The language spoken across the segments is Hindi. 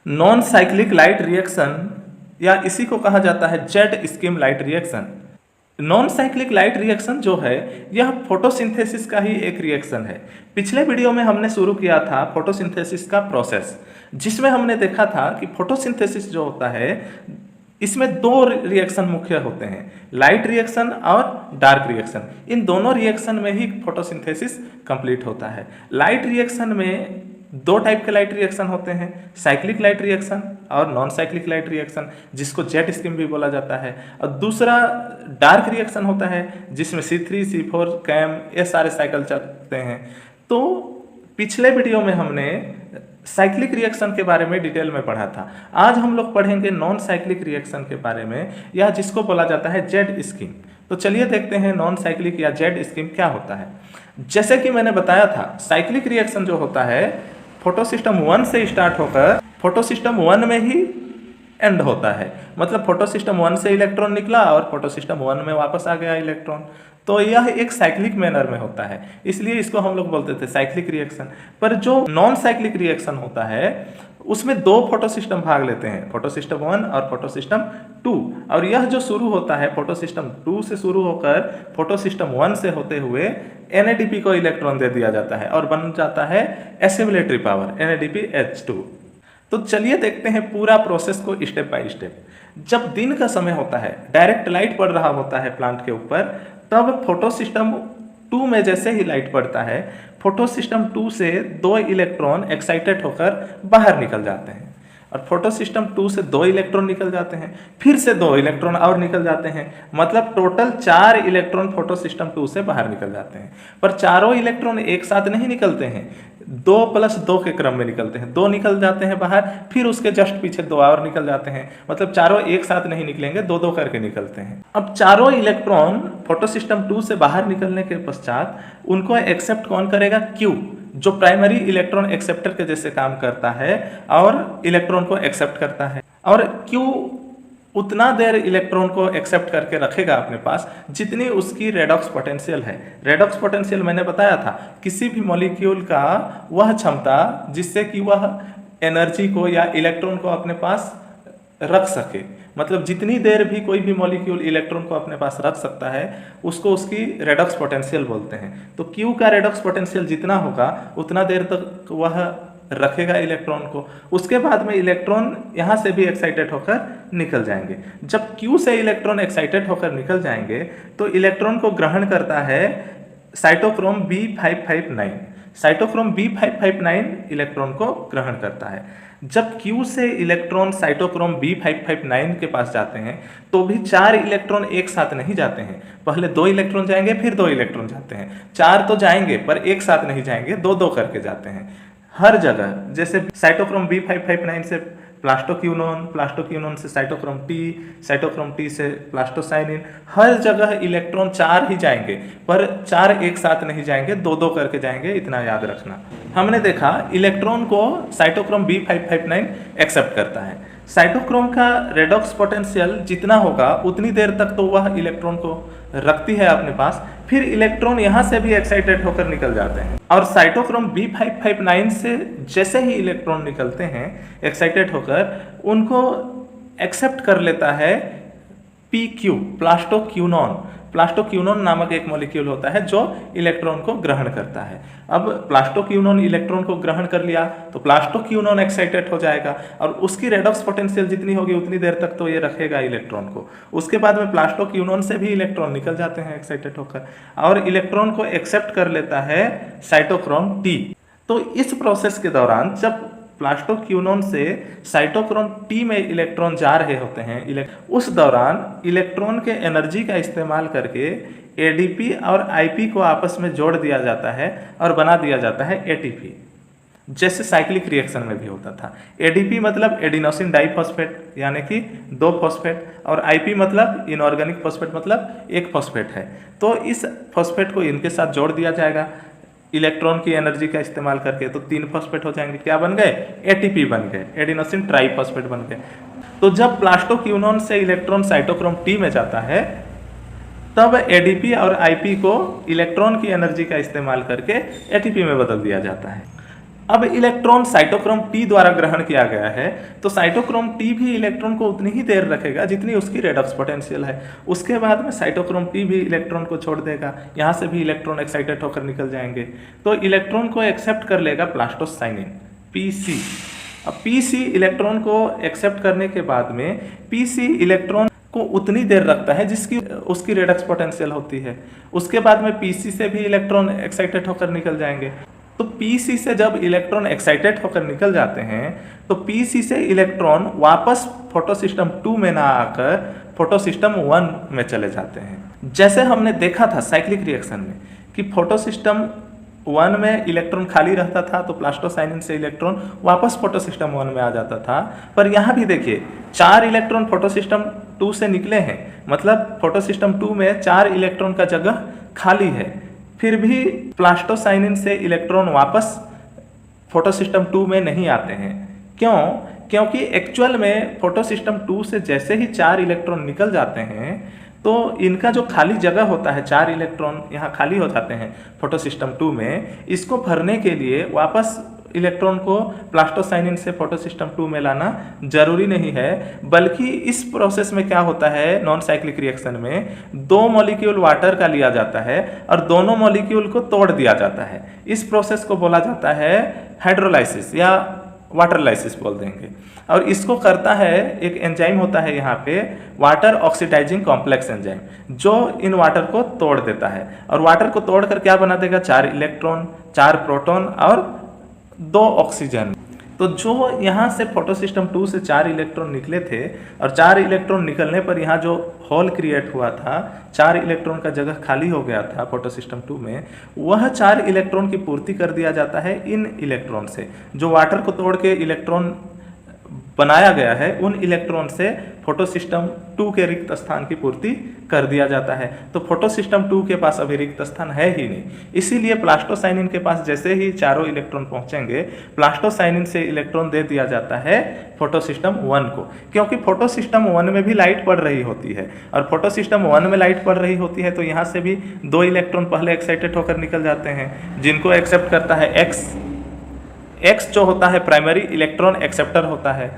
नॉन साइक्लिक लाइट रिएक्शन या इसी को कहा जाता है Z scheme light reaction. Non cyclic light reaction जो है यह फोटोसिंथेसिस का ही एक रिएक्शन है। पिछले वीडियो में हमने शुरू किया था फोटोसिंथेसिस का प्रोसेस, जिसमें हमने देखा था कि फोटोसिंथेसिस जो होता है इसमें दो रिएक्शन मुख्य होते हैं, लाइट रिएक्शन और डार्क रिएक्शन। इन दोनों रिएक्शन में ही फोटोसिंथेसिस कंप्लीट होता है। लाइट रिएक्शन में दो टाइप के लाइट रिएक्शन होते हैं, साइक्लिक लाइट रिएक्शन और नॉन साइक्लिक लाइट रिएक्शन, जिसको जेट स्कीम भी बोला जाता है। और दूसरा डार्क रिएक्शन होता है जिसमें C3, C4, कैम ये सारे साइकिल चलते हैं। तो पिछले वीडियो में हमने साइक्लिक रिएक्शन के बारे में डिटेल में पढ़ा था। आज हम लोग पढ़ेंगे नॉन साइक्लिक रिएक्शन के बारे में, या जिसको बोला जाता है जेड स्कीम। तो चलिए देखते हैं नॉन साइक्लिक या जेड स्कीम क्या होता है। जैसे कि मैंने बताया था, साइक्लिक रिएक्शन जो होता है फोटोसिस्टम 1 से स्टार्ट होकर फोटोसिस्टम 1 में ही एंड होता है। मतलब फोटोसिस्टम 1 से इलेक्ट्रॉन निकला और फोटोसिस्टम 1 में वापस आ गया इलेक्ट्रॉन। तो यह एक साइक्लिक मैनर में होता है, इसलिए इसको हम लोग बोलते थे साइक्लिक रिएक्शन। पर जो नॉन साइक्लिक रिएक्शन होता है उसमें दो फोटोसिस्टम भाग लेते हैं, फोटोसिस्टम 1 और फोटोसिस्टम 2। और यह जो शुरू होता है फोटोसिस्टम 2 से शुरू होकर फोटोसिस्टम 1 से होते हुए NADP को इलेक्ट्रॉन दे दिया जाता है और बन जाता है एसिमुलेटरी पावर NADPH2। तो चलिए देखते हैं पूरा प्रोसेस को स्टेप बाय स्टेप। जब दिन का समय होता है, डायरेक्ट लाइट पड़ रहा होता है प्लांट के ऊपर, तब फोटोसिस्टम 2 में जैसे ही लाइट पड़ता है फोटोसिस्टम 2 से दो इलेक्ट्रॉन एक्साइटेड होकर बाहर निकल जाते हैं, और फोटोसिस्टम 2 से दो इलेक्ट्रॉन निकल जाते हैं, फिर से दो इलेक्ट्रॉन और निकल जाते हैं। मतलब टोटल 4 इलेक्ट्रॉन फोटोसिस्टम 2 से बाहर निकल जाते हैं। पर चारों इलेक्ट्रॉन एक साथ नहीं निकलते हैं, 2 + 2 के क्रम में निकलते हैं। 2 निकल जाते हैं बाहर, फिर उसके जस्ट पीछे 2 और निकल जाते हैं। मतलब चारों एक साथ नहीं निकलेंगे, 2-2 करके निकलते हैं। अब चारों इलेक्ट्रॉन फोटोसिस्टम 2 से बाहर निकलने के पश्चात उनको एक्सेप्ट कौन करेगा? Q, जो प्राइमरी इलेक्ट्रॉन एक्सेप्टर के जैसे काम करता है और इलेक्ट्रॉन को एक्सेप्ट करता है। और Q उतना देर इलेक्ट्रॉन को एक्सेप्ट करके रखेगा अपने पास जितनी उसकी रेडॉक्स पोटेंशियल है। रेडॉक्स पोटेंशियल मैंने बताया था, किसी भी मॉलिक्यूल का वह क्षमता जिससे कि वह एनर्जी को या इलेक्ट्रॉन को अपने पास रख सके। मतलब जितनी देर भी कोई भी मॉलिक्यूल इलेक्ट्रॉन को अपने पास रख सकता है उसको उसकी रेडॉक्स पोटेंशियल बोलते हैं। तो Q का रेडॉक्स पोटेंशियल जितना होगा उतना देर तक वह रखेगा इलेक्ट्रॉन को। उसके बाद में इलेक्ट्रॉन यहाँ से भी एक्साइटेड होकर निकल जाएंगे। जब Q से इलेक्ट्रॉन एक्साइटेड होकर निकल जाएंगे तो इलेक्ट्रॉन को ग्रहण करता है cytochrome B559। Cytochrome B559 electron को ग्रहण करता है। जब Q से इलेक्ट्रॉन साइटोक्रोम B559 के पास जाते हैं तो भी 4 इलेक्ट्रॉन एक साथ नहीं जाते हैं। पहले 2 इलेक्ट्रॉन जाएंगे, फिर 2 इलेक्ट्रॉन जाते हैं। 4 तो जाएंगे पर एक साथ नहीं जाएंगे, 2-2 करके जाते हैं हर जगह। जैसे साइटोक्रोम B559 से प्लास्टोक्यूनोन, प्लास्टोक्यूनोन से साइटोक्रोम T, साइटोक्रोम T से प्लास्टोसाइनिन, हर जगह इलेक्ट्रॉन 4 ही जाएंगे, पर 4 एक साथ नहीं जाएंगे, 2-2 करके जाएंगे, इतना याद रखना। हमने देखा इलेक्ट्रॉन को साइटोक्रोम B559 एक्सेप्ट करता है। साइटोक्रोम का रेडॉक्स पोटेंशियल जितना होगा उतनी देर तक तो वह इलेक्ट्रॉन को रखती है अपने पास, फिर इलेक्ट्रॉन यहाँ से भी एक्साइटेड होकर निकल जाते हैं। और साइटोक्रोम B559 से जैसे ही इलेक्ट्रॉन निकलते हैं एक्साइटेड होकर, उनको एक्सेप्ट कर लेता है PQ, प्लास्टोक्यूनोन। प्लास्टोक्यूनोन नामक एक मॉलिक्यूल होता है जो इलेक्ट्रॉन को ग्रहण करता है। अब प्लास्टोक्यूनोन इलेक्ट्रॉन को ग्रहण कर लिया तो प्लास्टोक्यूनोन एक्साइटेड हो जाएगा और उसकी रेडॉक्स पोटेंशियल जितनी होगी उतनी देर तक तो ये रखेगा इलेक्ट्रॉन को। उसके बाद में प्लास्टोक्यूनोन से भी इलेक्ट्रॉन निकल जाते हैं एक्साइटेड होकर, और इलेक्ट्रॉन को एक्सेप्ट कर लेता है साइटोक्रोम T। तो इस प्रोसेस के दौरान जब प्लास्टोक्यूनोन से साइटोक्रोम T में इलेक्ट्रॉन जा रहे होते हैं, उस दौरान इलेक्ट्रॉन के एनर्जी का इस्तेमाल करके ADP और IP को आपस में जोड़ दिया जाता है और बना दिया जाता है ATP, जैसे साइक्लिक रिएक्शन में भी होता था। ADP मतलब एडिनोसिन डाइफॉस्फेट यानी कि 2 फॉस्फेट, और IP मतलब इनऑर्गेनिक फॉस्फेट मतलब 1 फॉस्फेट है। तो इस फॉस्फेट को इनके साथ जोड़ दिया जाएगा इलेक्ट्रॉन की एनर्जी का इस्तेमाल करके, तो 3 फॉस्फेट हो जाएंगे। क्या बन गए? ATP बन गए, एडिनोसिन ट्राइफॉस्फेट बन गए। तो जब प्लास्टोक्यूनोन से इलेक्ट्रॉन साइटोक्रोम T में जाता है तब ADP और IP को इलेक्ट्रॉन की एनर्जी का इस्तेमाल करके ATP में बदल दिया जाता है। अब इलेक्ट्रॉन साइटोक्रोम टी द्वारा ग्रहण किया गया है, तो साइटोक्रोम टी भी इलेक्ट्रॉन को उतनी ही देर रखेगा जितनी उसकी रेडॉक्स पोटेंशियल है। उसके बाद में साइटोक्रोम टी भी इलेक्ट्रॉन को छोड़ देगा, यहाँ से भी इलेक्ट्रॉन एक्साइटेड होकर निकल जाएंगे। तो इलेक्ट्रॉन को एक्सेप्ट कर लेगा प्लास्टोसाइनिन पीसी। अब पीसी इलेक्ट्रॉन को एक्सेप्ट करने के बाद में पीसी इलेक्ट्रॉन को उतनी देर रखता है जिसकी उसकी रेडॉक्स पोटेंशियल होती है। उसके बाद में पीसी से भी इलेक्ट्रॉन एक्साइटेड होकर निकल जाएंगे। तो पीसी से जब इलेक्ट्रॉन एक्साइटेड होकर निकल जाते हैं तो पीसी से इलेक्ट्रॉन वापस फोटोसिस्टम 2 में ना आकर फोटोसिस्टम 1 में चले जाते हैं। जैसे हमने देखा था साइक्लिक रिएक्शन में कि फोटोसिस्टम 1 में इलेक्ट्रॉन खाली रहता था तो प्लास्टोसाइनिन से इलेक्ट्रॉन वापस फोटोसिस्टम 1 में आ जाता था। पर यहाँ भी देखिए 4 इलेक्ट्रॉन फोटोसिस्टम 2 से निकले हैं, मतलब फोटोसिस्टम 2 में 4 इलेक्ट्रॉन का जगह खाली है, फिर भी प्लास्टोसाइनिन से इलेक्ट्रॉन वापस फोटोसिस्टम 2 में नहीं आते हैं। क्यों? क्योंकि एक्चुअल में फोटोसिस्टम 2 से जैसे ही 4 इलेक्ट्रॉन निकल जाते हैं तो इनका जो खाली जगह होता है, 4 इलेक्ट्रॉन यहाँ खाली हो जाते हैं फोटोसिस्टम 2 में, इसको भरने के लिए वापस इलेक्ट्रॉन को प्लास्टोसाइनिन से फोटोसिस्टम 2 में लाना जरूरी नहीं है। बल्कि इस प्रोसेस में क्या होता है, नॉन साइक्लिक रिएक्शन में 2 मॉलिक्यूल वाटर का लिया जाता है और दोनों मॉलिक्यूल को तोड़ दिया जाता है। इस प्रोसेस को बोला जाता है हाइड्रोलाइसिस या वाटरलाइसिस बोल देंगे। और इसको करता है एक एंजाइम होता है यहाँ पे वाटर ऑक्सीडाइजिंग कॉम्प्लेक्स एंजाइम, जो इन वाटर को तोड़ देता है। और वाटर को तोड़कर क्या बना देगा, 4 इलेक्ट्रॉन, 4 प्रोटॉन और 2 ऑक्सीजन। तो जो यहाँ से फोटोसिस्टम 2 से 4 इलेक्ट्रॉन निकले थे और 4 इलेक्ट्रॉन निकलने पर यहाँ जो होल क्रिएट हुआ था, 4 इलेक्ट्रॉन का जगह खाली हो गया था फोटोसिस्टम 2 में, वह 4 इलेक्ट्रॉन की पूर्ति कर दिया जाता है इन इलेक्ट्रॉन से। जो वाटर को तोड़ के इलेक्ट्रॉन बनाया गया है उन इलेक्ट्रॉन से फोटोसिस्टम 2 के रिक्त स्थान की पूर्ति कर दिया जाता है। तो फोटोसिस्टम 2 के पास अभी रिक्त स्थान है ही नहीं, इसीलिए प्लास्टोसाइनिन के पास जैसे ही चारों इलेक्ट्रॉन पहुंचेंगे प्लास्टोसाइनिन से इलेक्ट्रॉन दे दिया जाता है फोटोसिस्टम 1 को, क्योंकि फोटोसिस्टम 1 में भी लाइट पड़ रही होती है। और फोटोसिस्टम 1 में लाइट पड़ रही होती है तो यहाँ से भी 2 इलेक्ट्रॉन पहले एक्साइटेड होकर निकल जाते हैं, जिनको एक्सेप्ट करता है एक्स जो होता है प्राइमरी इलेक्ट्रॉन एक्सेप्टर होता है।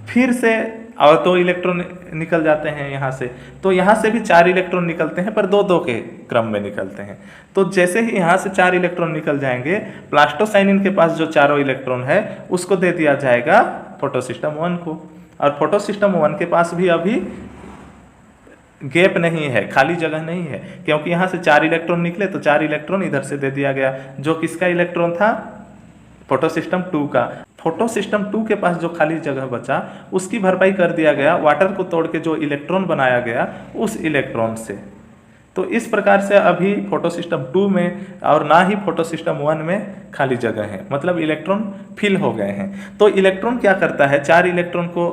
फिर से और 2 इलेक्ट्रॉन निकल जाते हैं यहाँ से, तो यहाँ से भी 4 इलेक्ट्रॉन निकलते हैं पर 2-2 के क्रम में निकलते हैं। तो जैसे ही यहाँ से 4 इलेक्ट्रॉन निकल जाएंगे, प्लास्टोसाइनिन के पास जो चारों इलेक्ट्रॉन है उसको दे दिया जाएगा फोटोसिस्टम 1 को। और फोटोसिस्टम 1 के पास भी अभी गैप नहीं है, खाली जगह नहीं है, क्योंकि यहाँ से 4 इलेक्ट्रॉन निकले तो 4 इलेक्ट्रॉन इधर से दे दिया गया, जो किसका इलेक्ट्रॉन था, फोटोसिस्टम 2 का। फोटोसिस्टम 2 के पास जो खाली जगह बचा उसकी भरपाई कर दिया गया वाटर को तोड़ के जो इलेक्ट्रॉन बनाया गया उस इलेक्ट्रॉन से। तो इस प्रकार से अभी फोटोसिस्टम 2 में और ना ही फोटोसिस्टम 1 में खाली जगह है, मतलब इलेक्ट्रॉन फिल हो गए हैं। तो इलेक्ट्रॉन क्या करता है, 4 इलेक्ट्रॉन को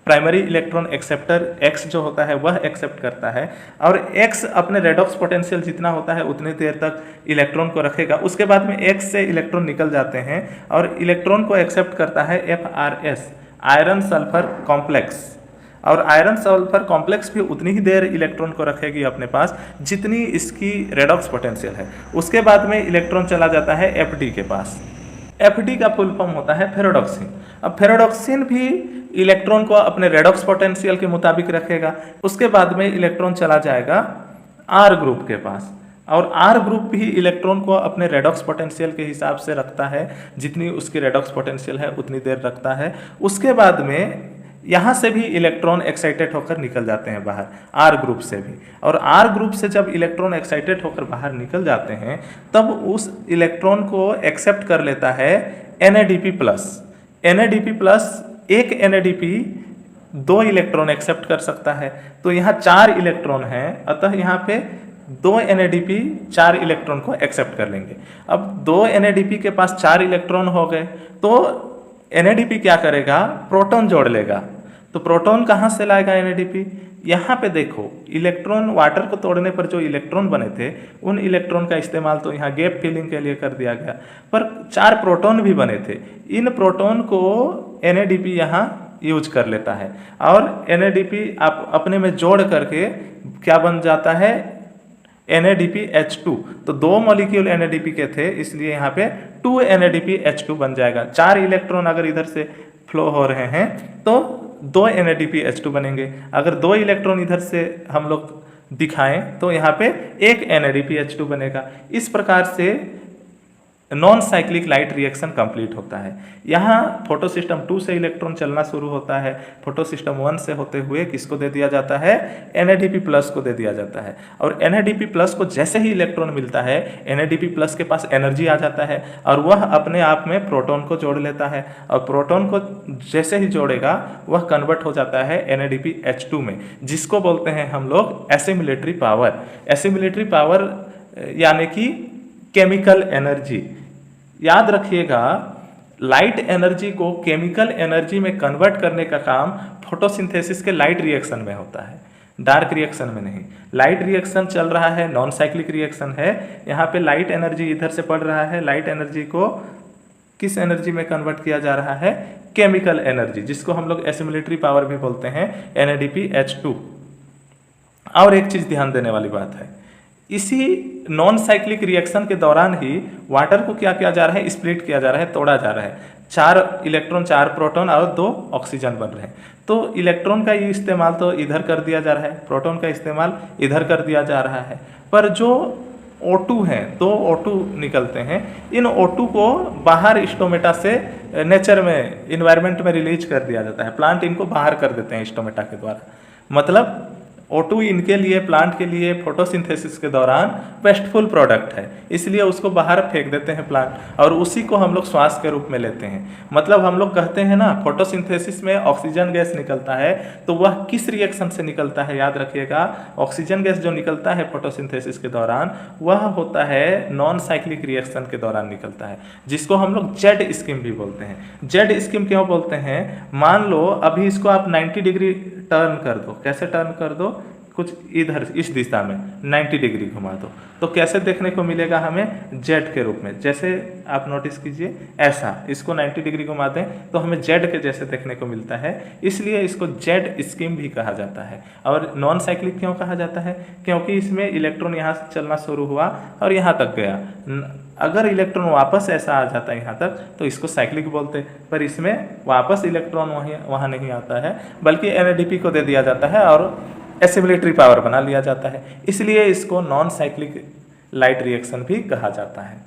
प्राइमरी इलेक्ट्रॉन एक्सेप्टर एक्स जो होता है वह एक्सेप्ट करता है, और एक्स अपने रेडॉक्स पोटेंशियल जितना होता है उतनी देर तक इलेक्ट्रॉन को रखेगा। उसके बाद में एक्स से इलेक्ट्रॉन निकल जाते हैं और इलेक्ट्रॉन को एक्सेप्ट करता है FRS आयरन सल्फर कॉम्प्लेक्स। और आयरन सल्फर कॉम्प्लेक्स भी उतनी ही देर इलेक्ट्रॉन को रखेगी अपने पास जितनी इसकी रेडॉक्स पोटेंशियल है। उसके बाद में इलेक्ट्रॉन चला जाता है FD के पास। FD का फुल फॉर्म होता है फेरोडॉक्सिन। अब फेरोडॉक्सिन भी इलेक्ट्रॉन को अपने रेडॉक्स पोटेंशियल के मुताबिक रखेगा। उसके बाद में इलेक्ट्रॉन चला जाएगा R ग्रुप के पास, और R ग्रुप भी इलेक्ट्रॉन को अपने रेडॉक्स पोटेंशियल के हिसाब से रखता है, जितनी उसकी रेडॉक्स पोटेंशियल है उतनी देर रखता है। उसके बाद में यहाँ से भी इलेक्ट्रॉन एक्साइटेड होकर निकल जाते हैं बाहर, R ग्रुप से भी। और R ग्रुप से जब इलेक्ट्रॉन एक्साइटेड होकर बाहर निकल जाते हैं तब उस इलेक्ट्रॉन को एक्सेप्ट कर लेता है NADP+। NADP+, एक NADP 2 इलेक्ट्रॉन एक्सेप्ट कर सकता है। तो यहाँ 4 इलेक्ट्रॉन हैं, अतः यहाँ पे 2 NADP 4 इलेक्ट्रॉन को एक्सेप्ट कर लेंगे। अब 2 NADP के पास 4 इलेक्ट्रॉन हो गए तो NADP क्या करेगा, प्रोटॉन जोड़ लेगा। तो प्रोटॉन कहाँ से लाएगा NADP, यहाँ पे देखो इलेक्ट्रॉन वाटर को तोड़ने पर जो इलेक्ट्रॉन बने थे उन इलेक्ट्रॉन का इस्तेमाल तो यहाँ गैप फिलिंग के लिए कर दिया गया, पर 4 प्रोटॉन भी बने थे। इन प्रोटॉन को NADP यहाँ यूज कर लेता है, और NADP आप अपने में जोड़ करके क्या बन जाता है, NADPH2, तो 2 मॉलिक्यूल NADP के थे, इसलिए यहाँ पे 2 NADPH2 बन जाएगा। 4 इलेक्ट्रॉन अगर इधर से फ्लो हो रहे हैं तो 2 NADPH2 बनेंगे। अगर 2 इलेक्ट्रॉन इधर से हम लोग दिखाएं तो यहाँ पे 1 NADPH2 बनेगा। इस प्रकार से non cyclic light reaction complete होता है। यहाँ फोटो सिस्टम 2 से इलेक्ट्रॉन चलना शुरू होता है, फोटो सिस्टम 1 से होते हुए किसको दे दिया जाता है, NADP+ को दे दिया जाता है। और NADP+ को जैसे ही इलेक्ट्रॉन मिलता है, NADP+ के पास एनर्जी आ जाता है और वह अपने आप में प्रोटॉन को जोड़ लेता है, और प्रोटॉन को जैसे ही जोड़ेगा वह कन्वर्ट हो जाता है NADPH2 में, जिसको बोलते हैं हम लोग एसिमिलेटरी पावर। एसिमिलेटरी पावर यानी कि केमिकल एनर्जी। याद रखिएगा, लाइट एनर्जी को केमिकल एनर्जी में कन्वर्ट करने का काम फोटोसिंथेसिस के लाइट रिएक्शन में होता है, डार्क रिएक्शन में नहीं। लाइट रिएक्शन चल रहा है, नॉन साइक्लिक रिएक्शन है, यहाँ पे लाइट एनर्जी इधर से पड़ रहा है, लाइट एनर्जी को किस एनर्जी में कन्वर्ट किया जा रहा है, केमिकल एनर्जी, जिसको हम लोग एसिमिलेटरी पावर भी बोलते हैं, NADPH2। और एक चीज ध्यान देने वाली बात है, इसी नॉन साइक्लिक रिएक्शन के दौरान ही वाटर को क्या किया जा रहा है, स्प्लिट किया जा रहा है, तोड़ा जा रहा है। 4 इलेक्ट्रॉन 4 प्रोटॉन और 2 ऑक्सीजन बन रहे हैं। तो इलेक्ट्रॉन का इस्तेमाल तो इधर कर दिया जा रहा है, प्रोटॉन का इस्तेमाल इधर कर दिया जा रहा है, पर जो O2 हैं, 2 O2 निकलते हैं, इन O2 को बाहर स्टोमेटा से नेचर में, इन्वायरमेंट में रिलीज कर दिया जाता है। प्लांट इनको बाहर कर देते हैं स्टोमेटा के द्वारा। मतलब O2 इनके लिए, प्लांट के लिए फोटोसिंथेसिस के दौरान वेस्टफुल प्रोडक्ट है, इसलिए उसको बाहर फेंक देते हैं प्लांट, और उसी को हम लोग श्वास के रूप में लेते हैं। मतलब हम लोग कहते हैं ना, फोटोसिंथेसिस में ऑक्सीजन गैस निकलता है, तो वह किस रिएक्शन से निकलता है, याद रखिएगा, ऑक्सीजन गैस जो निकलता है फोटोसिंथेसिस के दौरान, वह होता है नॉन साइक्लिक रिएक्शन के दौरान निकलता है, जिसको हम लोग जेड स्कीम भी बोलते हैं। जेड स्कीम क्यों बोलते हैं, मान लो अभी इसको आप 90 डिग्री टर्न कर दो। कैसे टर्न कर दो, कुछ इधर इस दिशा में 90 डिग्री घुमा दो, तो कैसे देखने को मिलेगा हमें, जेड के रूप में। जैसे आप नोटिस कीजिए, ऐसा इसको 90 डिग्री घुमा दें तो हमें जेड के जैसे देखने को मिलता है, इसलिए इसको जेड स्कीम भी कहा जाता है। और नॉन साइक्लिक क्यों कहा जाता है, क्योंकि इसमें इलेक्ट्रॉन यहाँ से चलना शुरू हुआ और यहाँ तक गया। अगर इलेक्ट्रॉन वापस ऐसा आ जाता है यहाँ तक तो इसको साइक्लिक बोलते, पर इसमें वापस इलेक्ट्रॉन वहाँ नहीं आता है, बल्कि NADP को दे दिया जाता है और एसिमिलेटरी पावर बना लिया जाता है, इसलिए इसको नॉन साइक्लिक लाइट रिएक्शन भी कहा जाता है।